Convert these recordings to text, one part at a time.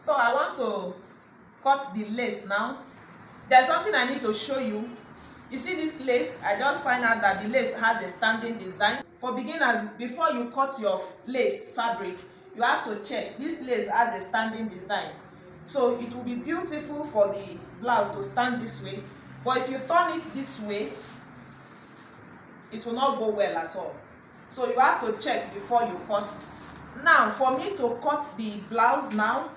So I want to cut the lace now. There's something I need to show you. You see this lace? I just find out that the lace has a standing design. For beginners, before you cut your lace fabric, you have to check this lace has a standing design. So it will be beautiful for the blouse to stand this way, but if you turn it this way, it will not go well at all. So you have to check before you cut. Now for me to cut the blouse now,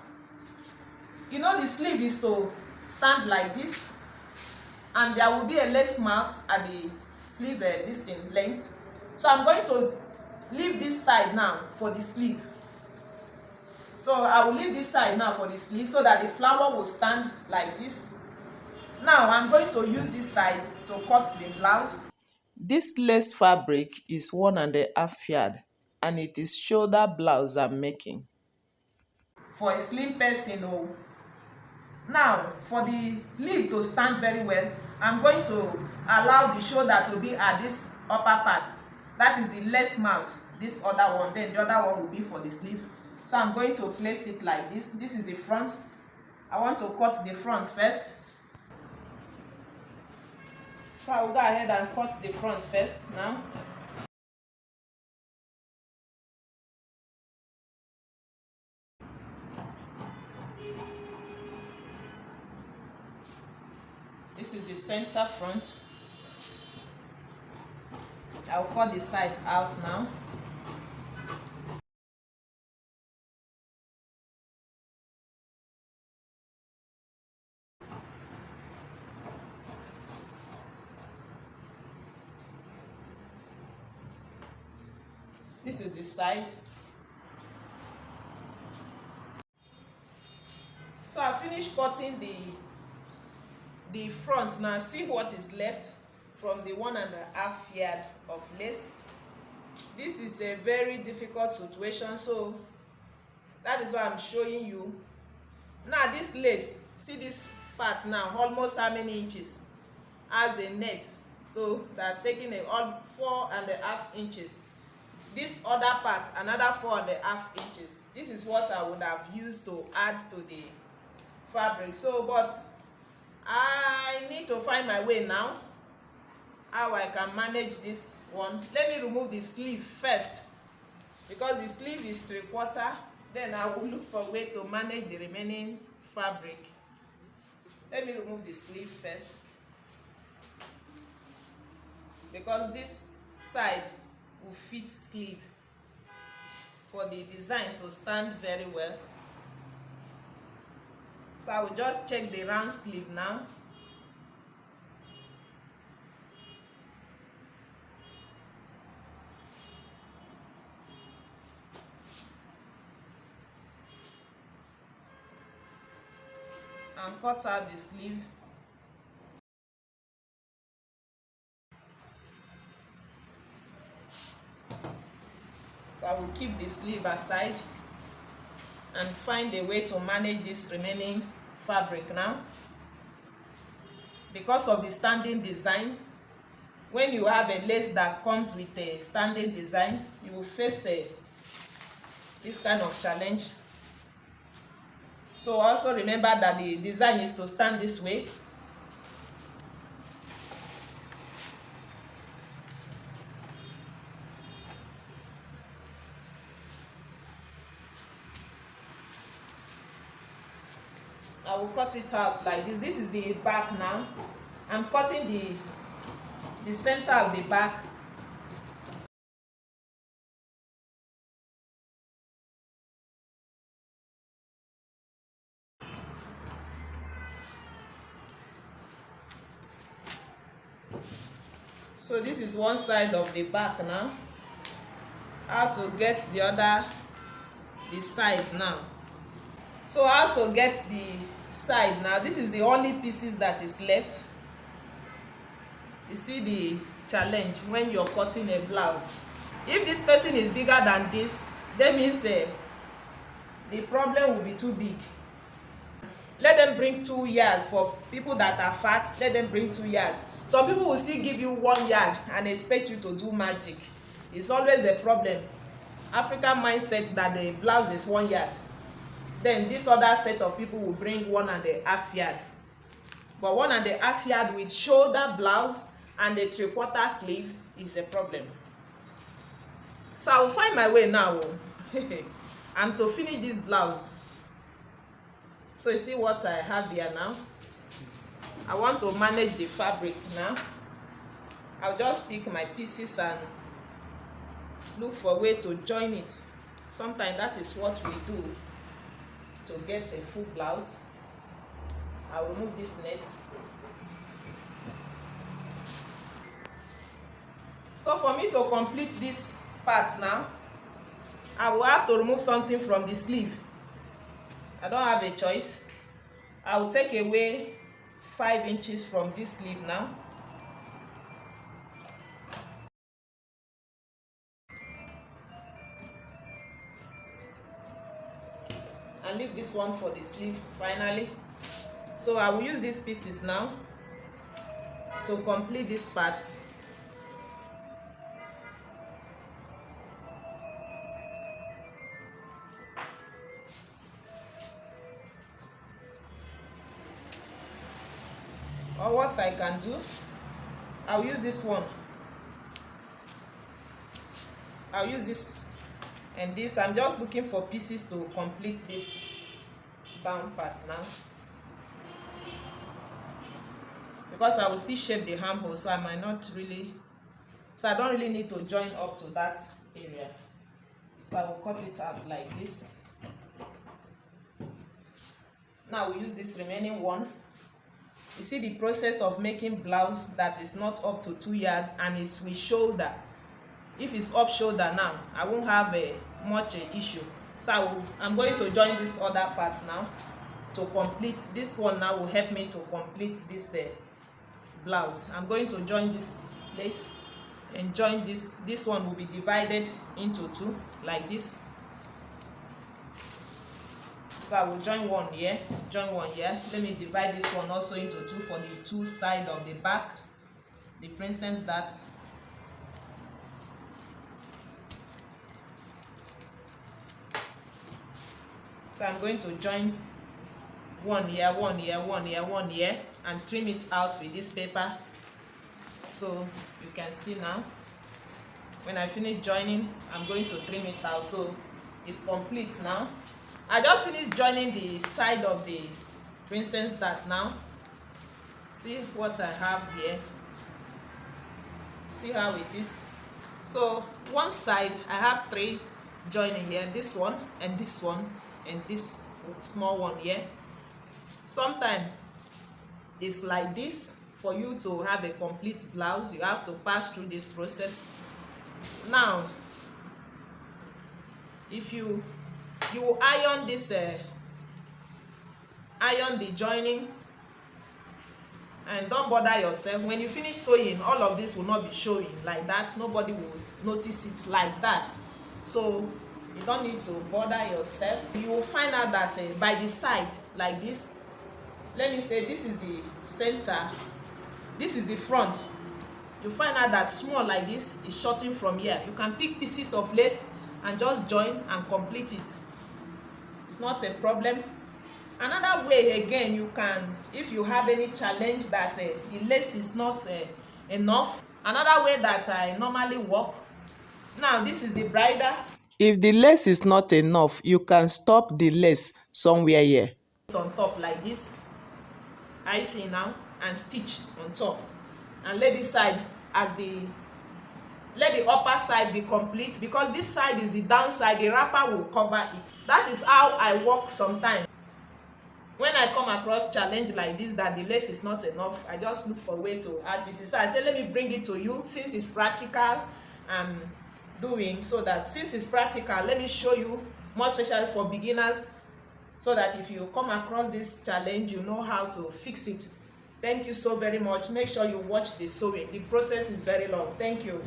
you know the sleeve is to stand like this, and there will be a lace mouth at the sleeve this thing length. So I'm going to leave this side now for the sleeve. So I will leave this side now for the sleeve so that the flower will stand like this. Now I'm going to use this side to cut the blouse. This lace fabric is 1.5 yard and it is shoulder blouse I'm making. For a slim person, oh. Now for the leaf to stand very well, I'm going to allow the shoulder to be at this upper part. That is the lace mouth, this other one, then the other one will be for the sleeve. So I'm going to place it like this. This is the front. I want to cut the front first. So I will go ahead and cut the front first now. This is the center front. I'll cut the side out now. This is the side. So I finished cutting the front. Now see what is left from the 1.5 yard of lace. This is a very difficult situation, so that is why I'm showing you. Now this lace, see this part now, almost how many inches? As a net. So that's taking all 4.5 inches. This other part, another 4.5 inches. This is what I would have used to add to the fabric. So, but I need to find my way now, how I can manage this one. Let me remove the sleeve first, because the sleeve is 3/4. Then I will look for a way to manage the remaining fabric. Let me remove the sleeve first, because this side will fit sleeve for the design to stand very well. So I will just check the round sleeve now. And cut out the sleeve. So I will keep the sleeve aside and find a way to manage this remaining fabric now. Because of the standing design, when you have a lace that comes with a standing design, you will face this kind of challenge. So also remember that the design is to stand this way. I will cut it out like this. This is the back now. I'm cutting the center of the back. So this is one side of the back now. How to get the side now. So how to get the side now? This is the only pieces that is left. You see the challenge when you're cutting a blouse. If this person is bigger than this, that means the problem will be too big. Let them bring 2 yards. For people that are fat, let them bring 2 yards. Some people will still give you 1 yard and expect you to do magic. It's always a problem. African mindset that the blouse is 1 yard. Then this other set of people will bring 1.5 yard, but 1.5 yard with shoulder blouse and a 3/4 sleeve is a problem. So I will find my way now and to finish this blouse. So you see what I have here now. I want to manage the fabric now. I'll just pick my pieces and look for a way to join it. Sometimes that is what we do to get a full blouse. I'll remove this net. So for me to complete this part now, I will have to remove something from the sleeve. I don't have a choice. I will take away 5 inches from this sleeve now. And leave this one for the sleeve finally. So I will use these pieces now to complete this part. Or what I can do, I'll use this one. I'll use this and this. I'm just looking for pieces to complete this down part now, because I will still shape the armhole, so I might not really, so I don't really need to join up to that area. So I will cut it out like this. Now we use this remaining one. You see the process of making blouse that is not up to 2 yards and is with shoulder. If it's up shoulder now, I won't have much issue. So I'm going to join this other part now to complete. This one now will help me to complete this blouse. I'm going to join this lace and join this. This one will be divided into 2 like this. So I will join one here, join one here. Let me divide this one also into 2 for the 2 sides of the back, the princess dart. So I'm going to join one here, one here, one here, one here, and trim it out with this paper. So you can see now, when I finish joining, I'm going to trim it out. So it's complete now. I just finished joining the side of the princess dart now. See what I have here. See how it is. So one side I have 3 joining here, this one and this small one here. Sometimes it's like this. For you to have a complete blouse, you have to pass through this process. Now if you iron this, iron the joining, and don't bother yourself. When you finish sewing, all of this will not be showing like that. Nobody will notice it like that. So you don't need to bother yourself. You will find out that by the side like this, let me say this is the center, this is the front. You find out that small like this is shorting from here. You can pick pieces of lace and just join and complete it. It's not a problem. Another way again, you can, if you have any challenge that the lace is not enough, another way that I normally work. Now this is the bridle. If the lace is not enough, you can stop the lace somewhere here. On top like this, I see now, and stitch on top, and let this side as the, let the upper side be complete, because this side is the downside. The wrapper will cover it. That is how I work sometimes. When I come across challenge like this, that the lace is not enough, I just look for a way to add pieces. So I say, let me bring it to you since it's practical. Doing so that since it's practical, let me show you, more especially for beginners, so that if you come across this challenge, you know how to fix it. Thank you so very much. Make sure you watch the sewing. The process is very long. Thank you.